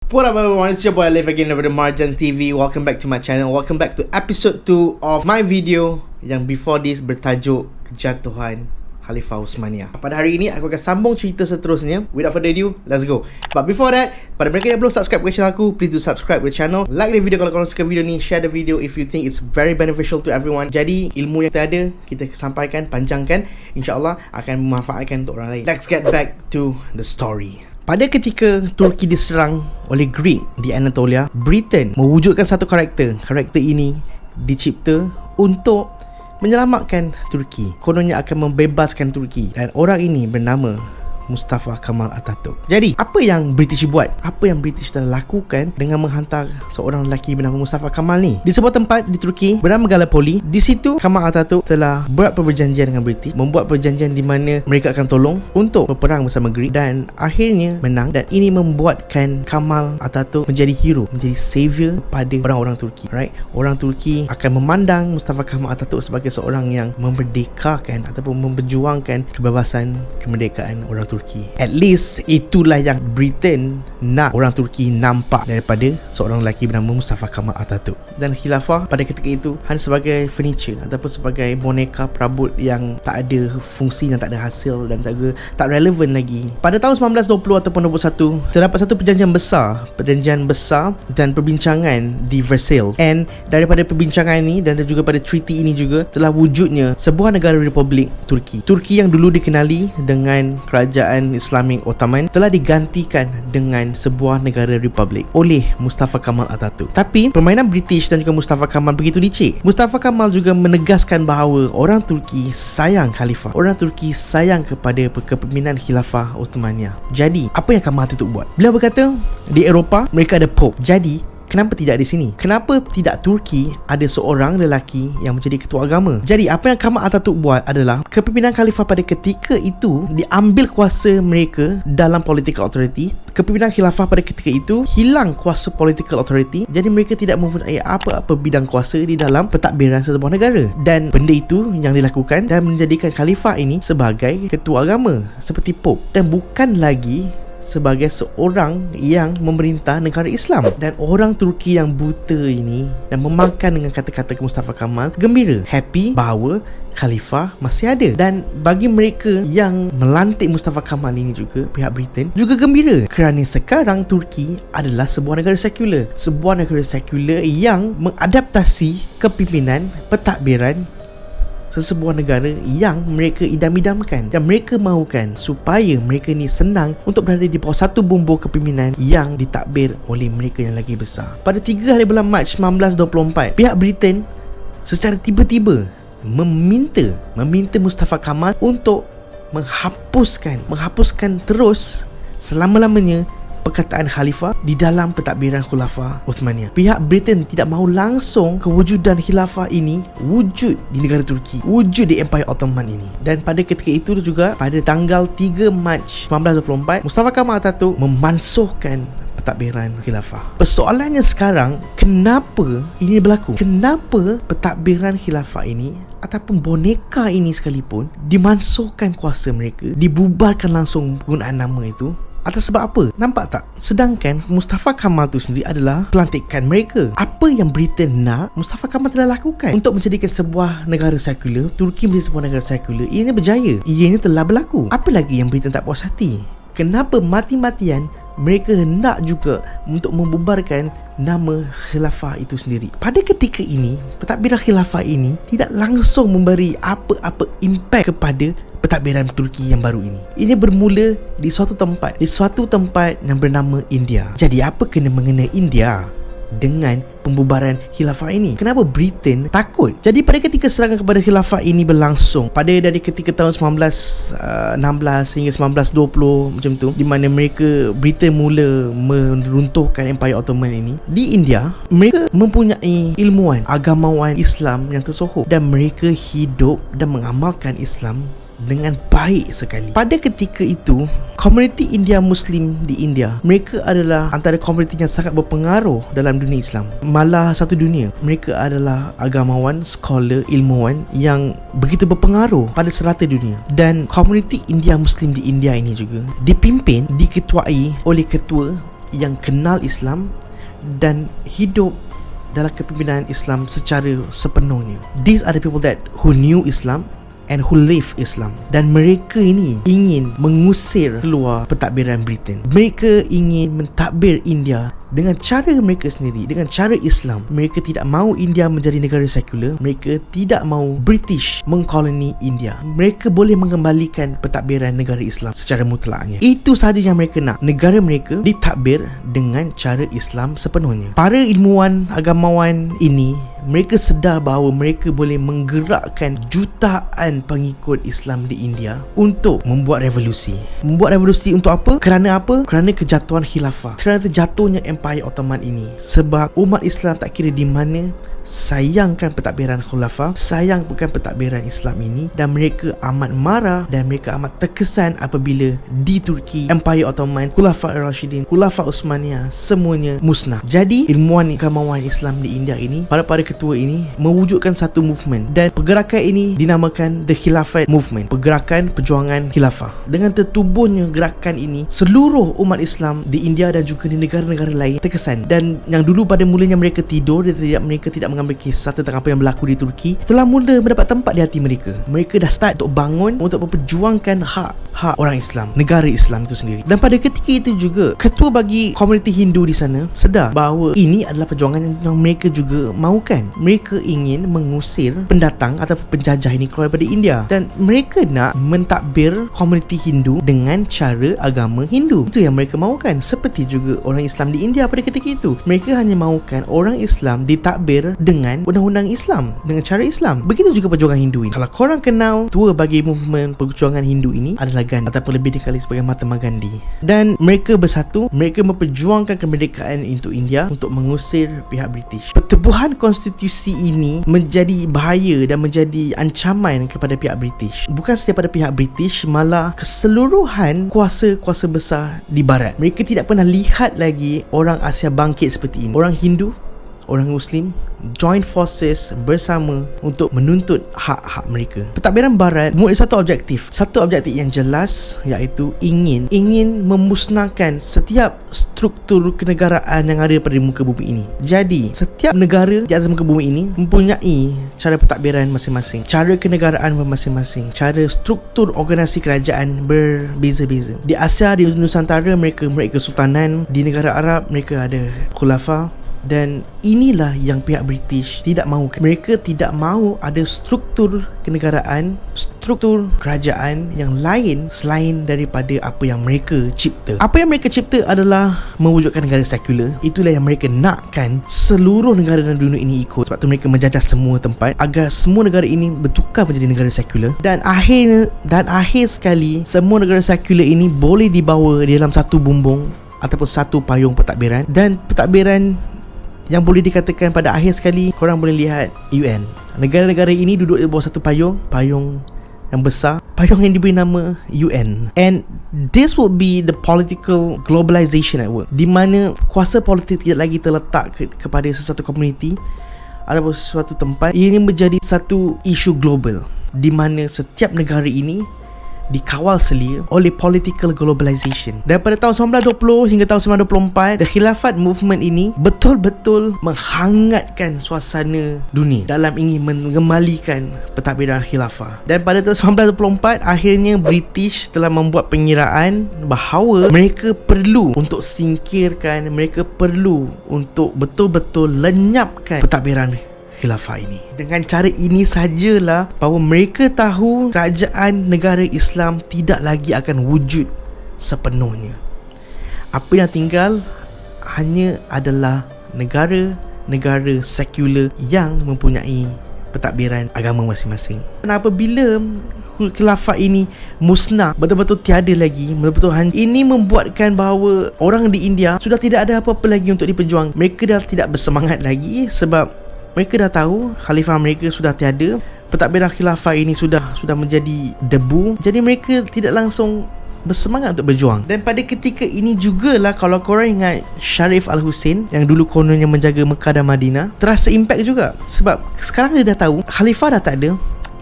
What up everyone, it's your boy Alif again over the Marjans TV. Welcome back to my channel. Welcome back to episode 2 of my video yang before this bertajuk Kejatuhan Khalifah Utsmaniyah. Pada hari ini aku akan sambung cerita seterusnya. Without further ado, let's go. But before that, pada mereka yang belum subscribe ke channel aku, please do subscribe to the channel. Like the video kalau korang suka video ni, share the video if you think it's very beneficial to everyone. Jadi ilmu yang kita ada, kita sampaikan, panjangkan, InsyaAllah akan memanfaatkan untuk orang lain. Let's get back to the story. Pada ketika Turki diserang oleh Greek di Anatolia, Britain mewujudkan satu karakter. Karakter ini dicipta untuk menyelamatkan Turki. Kononnya akan membebaskan Turki. Dan orang ini bernama Mustafa Kemal Atatürk. Jadi, apa yang British buat? Apa yang British telah lakukan dengan menghantar seorang lelaki bernama Mustafa Kemal ni? Di sebuah tempat di Turki bernama Gallipoli. Di situ Kemal Atatürk telah buat perjanjian dengan British, membuat perjanjian di mana mereka akan tolong untuk berperang bersama Greek dan akhirnya menang, dan ini membuatkan Kemal Atatürk menjadi hero, menjadi savior pada orang-orang Turki. Right? Orang Turki akan memandang Mustafa Kemal Atatürk sebagai seorang yang memerdekakan ataupun memperjuangkan kebebasan, kemerdekaan orang Turki. At least itulah yang Britain nak orang Turki nampak daripada seorang lelaki bernama Mustafa Kemal Atatürk. Dan khilafah pada ketika itu hanya sebagai furniture ataupun sebagai boneka perabot yang tak ada fungsi dan tak ada hasil dan tak relevan lagi. Pada tahun 1920 ataupun 21 terdapat satu perjanjian besar dan perbincangan di Versailles. And daripada perbincangan ini dan juga pada treaty ini juga telah wujudnya sebuah negara Republik Turki. Turki yang dulu dikenali dengan kerajaan Islamik Ottoman telah digantikan dengan sebuah negara republik oleh Mustafa Kemal Atatürk. Tapi permainan British dan juga Mustafa Kemal begitu licik. Mustafa Kemal juga menegaskan bahawa orang Turki sayang khalifah. Orang Turki sayang kepada kepimpinan khilafah Utsmaniyah. Jadi, apa yang Kemal Atatürk buat? Beliau berkata, di Eropah mereka ada Pope. Jadi, kenapa tidak di sini? Kenapa tidak Turki ada seorang lelaki yang menjadi ketua agama? Jadi apa yang Kemal Atatürk buat adalah kepimpinan khalifah pada ketika itu diambil kuasa mereka dalam political authority. Kepimpinan khilafah pada ketika itu hilang kuasa political authority. Jadi mereka tidak mempunyai apa-apa bidang kuasa di dalam pentadbiran sebuah negara. Dan benda itu yang dilakukan dan menjadikan khalifah ini sebagai ketua agama seperti Pope, dan bukan lagi sebagai seorang yang memerintah negara Islam. Dan orang Turki yang buta ini dan memakan dengan kata-kata Mustafa Kemal gembira, happy bahawa khalifah masih ada. Dan bagi mereka yang melantik Mustafa Kemal ini juga, pihak Britain juga gembira kerana sekarang Turki adalah sebuah negara sekular. Sebuah negara sekular yang mengadaptasi kepimpinan pentadbiran sesebuah negara yang mereka idam-idamkan dan mereka mahukan supaya mereka ni senang untuk berada di bawah satu bumbung kepimpinan yang ditadbir oleh mereka yang lagi besar. Pada 3 hari bulan Mac 1924, pihak Britain secara tiba-tiba meminta Mustafa Kemal untuk menghapuskan terus selama-lamanya perkataan khalifah di dalam pentadbiran khulafah Utsmaniyah. Pihak Britain tidak mahu langsung kewujudan khilafah ini wujud di negara Turki, wujud di Empire Ottoman ini. Dan pada ketika itu juga, pada tanggal 3 Mac 1924, Mustafa Kemal Atatürk memansuhkan pentadbiran khilafah. Persoalannya sekarang, kenapa ini berlaku? Kenapa pentadbiran khilafah ini ataupun boneka ini sekalipun dimansuhkan kuasa mereka, dibubarkan langsung penggunaan nama itu? Atas sebab apa? Nampak tak? Sedangkan Mustafa Kemal tu sendiri adalah pelantikan mereka. Apa yang Britain nak, Mustafa Kemal telah lakukan untuk menjadikan sebuah negara sekular, Turki menjadi sebuah negara sekular. Ianya berjaya. Ianya telah berlaku. Apa lagi yang Britain tak puas hati? Kenapa mati-matian mereka hendak juga untuk membubarkan nama khilafah itu sendiri? Pada ketika ini, pentadbiran khilafah ini tidak langsung memberi apa-apa impact kepada pentadbiran Turki yang baru ini. Ini bermula di suatu tempat yang bernama India. Jadi apa kena mengena India dengan pembubaran khilafah ini? Kenapa Britain takut? Jadi pada ketika serangan kepada khilafah ini berlangsung pada dari ketika tahun 1916 hingga 1920 macam tu, di mana Britain mula meruntuhkan Empire Ottoman ini, di India mereka mempunyai ilmuwan, agamawan Islam yang tersohor dan mereka hidup dan mengamalkan Islam dengan baik sekali. Pada ketika itu, komuniti India Muslim di India, mereka adalah antara komuniti yang sangat berpengaruh dalam dunia Islam. Malah satu dunia, mereka adalah agamawan, scholar, ilmuwan yang begitu berpengaruh pada serata dunia. Dan komuniti India Muslim di India ini juga dipimpin, diketuai oleh ketua yang kenal Islam dan hidup dalam kepimpinan Islam secara sepenuhnya. These are the people that who knew Islam and who live Islam. Dan mereka ini ingin mengusir keluar pentadbiran Britain. Mereka ingin mentadbir India dengan cara mereka sendiri, dengan cara Islam. Mereka tidak mahu India menjadi negara sekular. Mereka tidak mahu British mengkoloni India. Mereka boleh mengembalikan pentadbiran negara Islam secara mutlaknya. Itu sahaja yang mereka nak. Negara mereka ditadbir dengan cara Islam sepenuhnya. Para ilmuwan agamawan ini, mereka sedar bahawa mereka boleh menggerakkan jutaan pengikut Islam di India untuk membuat revolusi. Membuat revolusi untuk apa? Kerana apa? Kerana kejatuhan khilafah. Kerana terjatuhnya Empire Ottoman ini. Sebab umat Islam tak kira di mana sayangkan pentadbiran khulafah, sayang bukan pentadbiran Islam ini, dan mereka amat marah dan mereka amat terkesan apabila di Turki Empire Ottoman, Khulafa Ar-Rashidin, Khulafa Uthmaniyah semuanya musnah. Jadi ilmuwan agamawan Islam di India ini, para ketua ini mewujudkan satu movement, dan pergerakan ini dinamakan The Khilafat Movement, pergerakan perjuangan khilafah. Dengan tertubuhnya gerakan ini, seluruh umat Islam di India dan juga di negara-negara lain terkesan, dan yang dulu pada mulanya mereka tidur, mereka tidak mengambil kisah tentang apa yang berlaku di Turki, telah mula mendapat tempat di hati mereka. Mereka dah start untuk bangun, untuk memperjuangkan hak orang Islam, negara Islam itu sendiri. Dan pada ketika itu juga, ketua bagi komuniti Hindu di sana sedar bahawa ini adalah perjuangan yang mereka juga mahukan. Mereka ingin mengusir pendatang atau penjajah ini keluar daripada India, dan mereka nak mentadbir komuniti Hindu dengan cara agama Hindu. Itu yang mereka mahukan. Seperti juga orang Islam di India pada ketika itu, mereka hanya mahukan orang Islam ditadbir dengan undang-undang Islam, dengan cara Islam. Begitu juga perjuangan Hindu ini. Kalau korang kenal tua bagi movement perjuangan Hindu ini adalah Gandhi, ataupun lebih dikali sebagai Mahatma Gandhi. Dan mereka bersatu, mereka memperjuangkan kemerdekaan untuk India, untuk mengusir pihak British. Pertubuhan konstitusi ini menjadi bahaya dan menjadi ancaman kepada pihak British. Bukan sahaja pada pihak British, malah keseluruhan kuasa-kuasa besar di barat. Mereka tidak pernah lihat lagi orang Asia bangkit seperti ini. Orang Hindu, orang Muslim join forces bersama untuk menuntut hak-hak mereka. Pentadbiran barat mempunyai satu objektif yang jelas, iaitu ingin memusnahkan setiap struktur kenegaraan yang ada pada muka bumi ini. Jadi setiap negara di atas muka bumi ini mempunyai cara pentadbiran masing-masing, cara kenegaraan masing-masing, cara struktur organisasi kerajaan berbeza-beza. Di Asia, di Nusantara, mereka kesultanan. Di negara Arab, mereka ada khulafa. Dan inilah yang pihak British tidak mahukan. Mereka tidak mahu ada struktur kenegaraan, struktur kerajaan yang lain selain daripada apa yang mereka cipta. Apa yang mereka cipta adalah mewujudkan negara sekular. Itulah yang mereka nakkan seluruh negara dalam dunia ini ikut. Sebab tu mereka menjajah semua tempat agar semua negara ini bertukar menjadi negara sekular. Dan akhir sekali, semua negara sekular ini boleh dibawa di dalam satu bumbung ataupun satu payung pentadbiran. Dan pentadbiran yang boleh dikatakan pada akhir sekali, korang boleh lihat UN. Negara-negara ini duduk di bawah satu payung yang besar, payung yang diberi nama UN. And this will be the political globalization at work, di mana kuasa politik tidak lagi terletak kepada sesuatu komuniti ataupun sesuatu tempat. Ia menjadi satu isu global, di mana setiap negara ini dikawal selia oleh political globalization. Daripada tahun 1920 hingga tahun 1924, The Khilafat Movement ini betul-betul menghangatkan suasana dunia dalam ingin mengembalikan pentadbiran khilafah. Dan pada tahun 1924, akhirnya British telah membuat pengiraan bahawa mereka perlu untuk singkirkan, mereka perlu untuk betul-betul lenyapkan pentadbiran khilafah ini. Dengan cara ini sajalah bahawa mereka tahu kerajaan negara Islam tidak lagi akan wujud sepenuhnya. Apa yang tinggal hanya adalah negara-negara sekular yang mempunyai pentadbiran agama masing-masing. Dan apabila khilafah ini musnah, betul-betul tiada lagi, betul-betul ini membuatkan bahawa orang di India sudah tidak ada apa-apa lagi untuk diperjuang. Mereka dah tidak bersemangat lagi sebab mereka dah tahu khalifah mereka sudah tiada. Pentadbiran khilafah ini sudah menjadi debu. Jadi mereka tidak langsung bersemangat untuk berjuang. Dan pada ketika ini jugalah, kalau korang ingat Sharif Al-Hussein yang dulu kononnya menjaga Mekah dan Madinah, terasa impact juga. Sebab sekarang dia dah tahu khalifah dah tak ada,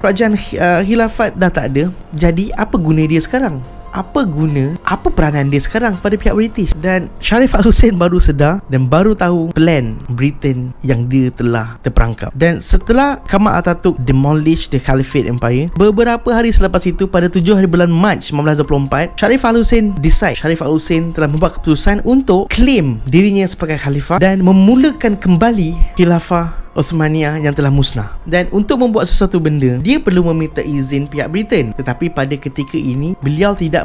kerajaan khilafat dah tak ada. Jadi apa guna dia sekarang? apa guna, apa peranan dia sekarang pada pihak British. Dan Sharif Al-Hussein baru sedar dan baru tahu plan Britain yang dia telah terperangkap. Dan setelah Kamal Atatürk demolish the Caliphate Empire, beberapa hari selepas itu, pada 7 hari bulan Mac 1924, Sharif Al-Hussein Sharif Al-Hussein telah membuat keputusan untuk claim dirinya sebagai khalifah dan memulakan kembali khilafah Uthmaniyah yang telah musnah. Dan untuk membuat sesuatu benda, dia perlu meminta izin pihak Britain. Tetapi pada ketika ini, beliau tidak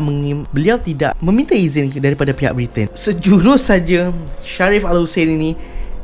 meminta izin daripada pihak Britain. Sejurus saja Sharif Al-Hussein ini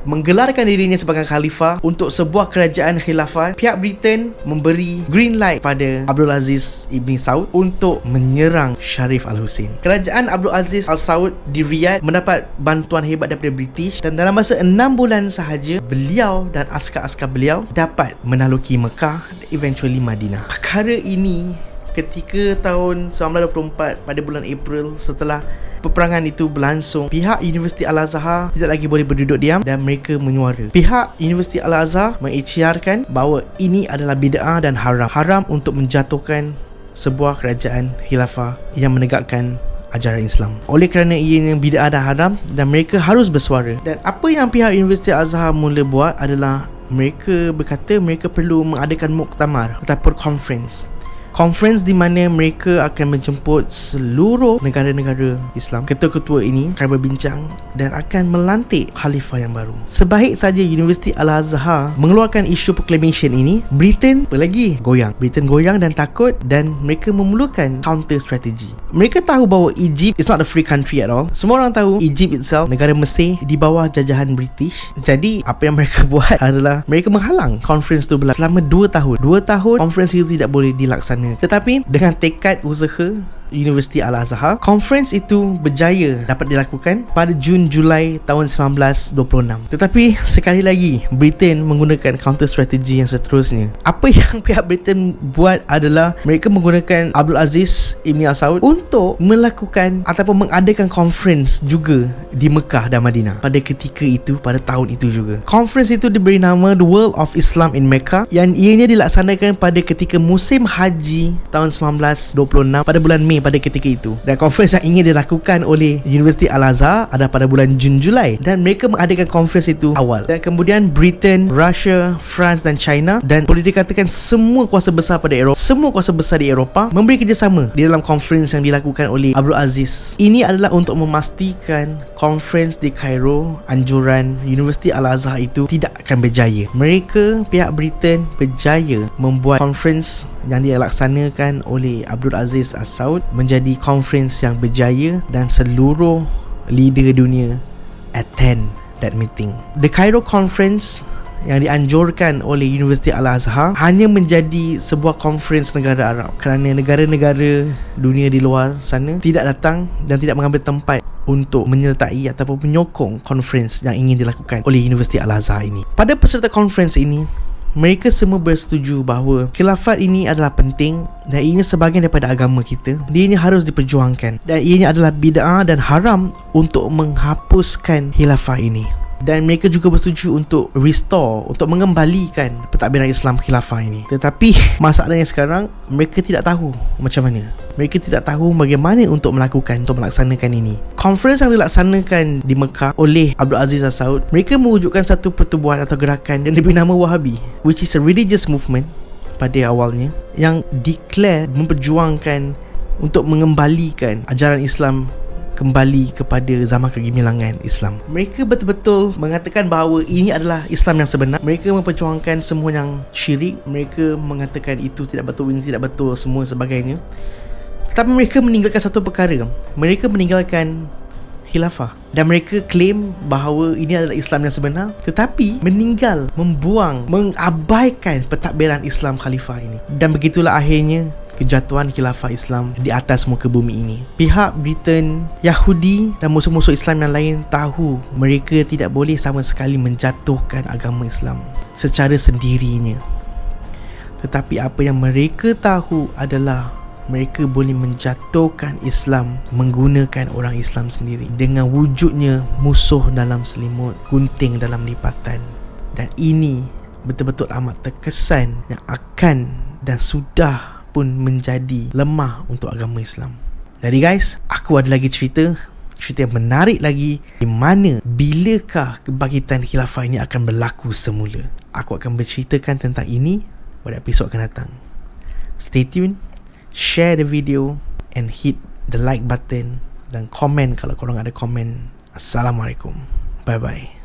menggelarkan dirinya sebagai khalifah untuk sebuah kerajaan khilafah. Pihak Britain memberi green light pada Abdul Aziz Ibn Saud untuk menyerang Sharif Al-Hussein. Kerajaan Abdul Aziz Al-Saud di Riyadh mendapat bantuan hebat daripada British, dan dalam masa 6 bulan sahaja, beliau dan askar-askar beliau dapat menaluki Mekah dan eventually Madinah. Perkara ini ketika tahun 1924 pada bulan April, setelah peperangan itu berlangsung, pihak Universiti Al-Azhar tidak lagi boleh berduduk diam dan mereka menyuara. Pihak Universiti Al-Azhar mengisytiharkan bahawa ini adalah bid'ah dan haram untuk menjatuhkan sebuah kerajaan khilafah yang menegakkan ajaran Islam. Oleh kerana ianya bid'ah dan haram, dan mereka harus bersuara. Dan apa yang pihak Universiti Al-Azhar mula buat adalah mereka berkata mereka perlu mengadakan muktamar ataupun conference di mana mereka akan menjemput seluruh negara-negara Islam. Ketua-ketua ini akan berbincang dan akan melantik khalifah yang baru. Sebaik saja Universiti Al-Azhar mengeluarkan isu proclamation ini, Britain goyang dan takut, dan mereka memerlukan counter strategy. Mereka tahu bahawa Egypt is not a free country at all. Semua orang tahu Egypt itself, negara Mesir, di bawah jajahan British. Jadi apa yang mereka buat adalah mereka menghalang conference tu berlangsung selama 2 tahun. 2 tahun conference itu tidak boleh dilaksanakan. Tetapi dengan tekad usaha Universiti Al-Azhar, conference itu berjaya dapat dilakukan pada Julai tahun 1926. Tetapi sekali lagi Britain menggunakan counter strategi yang seterusnya. Apa yang pihak Britain buat adalah mereka menggunakan Abdul Aziz Ibn Saud untuk melakukan ataupun mengadakan conference juga di Mekah dan Madinah pada ketika itu, pada tahun itu juga. Conference itu diberi nama The World of Islam in Mecca, yang ianya dilaksanakan pada ketika musim haji tahun 1926 pada bulan Mei pada ketika itu. Dan conference yang ingin dilakukan oleh Universiti Al-Azhar ada pada bulan Julai, dan mereka mengadakan conference itu awal. Dan kemudian Britain, Russia, France dan China, dan boleh dikatakan semua kuasa besar di Eropah memberi kerjasama di dalam conference yang dilakukan oleh Abdul Aziz. Ini adalah untuk memastikan conference di Cairo, anjuran Universiti Al-Azhar itu tidak akan berjaya. Mereka, pihak Britain, berjaya membuat conference yang dilaksanakan oleh Abdul Aziz As-Saud menjadi conference yang berjaya, dan seluruh leader dunia attend that meeting. The Cairo Conference yang dianjurkan oleh Universiti Al-Azhar hanya menjadi sebuah conference negara Arab, kerana negara-negara dunia di luar sana tidak datang dan tidak mengambil tempat untuk menyertai ataupun menyokong conference yang ingin dilakukan oleh Universiti Al-Azhar ini. Pada peserta conference ini, mereka semua bersetuju bahawa khilafat ini adalah penting dan ianya sebahagian daripada agama kita. Ianya harus diperjuangkan, dan ianya adalah bid'ah dan haram untuk menghapuskan khilafah ini. Dan mereka juga bersetuju untuk restore, untuk mengembalikan pentadbiran Islam khilafah ini. Tetapi masalahnya sekarang, mereka tidak tahu macam mana. Mereka tidak tahu bagaimana untuk melaksanakan ini. Conference yang dilaksanakan di Mekah oleh Abdul Aziz As-Saud, mereka mewujudkan satu pertubuhan atau gerakan yang diberi nama Wahhabi, which is a religious movement pada awalnya, yang declare memperjuangkan untuk mengembalikan ajaran Islam kembali kepada zaman kegemilangan Islam. Mereka betul-betul mengatakan bahawa ini adalah Islam yang sebenar. Mereka memperjuangkan semua yang syirik. Mereka mengatakan itu tidak betul, ini tidak betul, semua sebagainya. Tapi mereka meninggalkan satu perkara. Mereka meninggalkan khilafah, dan mereka claim bahawa ini adalah Islam yang sebenar, tetapi mengabaikan pentadbiran Islam khalifah ini. Dan begitulah akhirnya kejatuhan khilafah Islam di atas muka bumi ini. Pihak Britain, Yahudi dan musuh-musuh Islam yang lain tahu mereka tidak boleh sama sekali menjatuhkan agama Islam secara sendirinya. Tetapi apa yang mereka tahu adalah mereka boleh menjatuhkan Islam menggunakan orang Islam sendiri, dengan wujudnya musuh dalam selimut, gunting dalam lipatan. Dan ini betul-betul amat terkesan yang akan dan sudah pun menjadi lemah untuk agama Islam. Jadi guys, aku ada lagi cerita yang menarik lagi, di mana bilakah kebangkitan khilafah ini akan berlaku semula. Aku akan berceritakan tentang ini pada episod akan datang. Stay tune, share the video and hit the like button dan komen kalau korang ada komen. Assalamualaikum. Bye bye.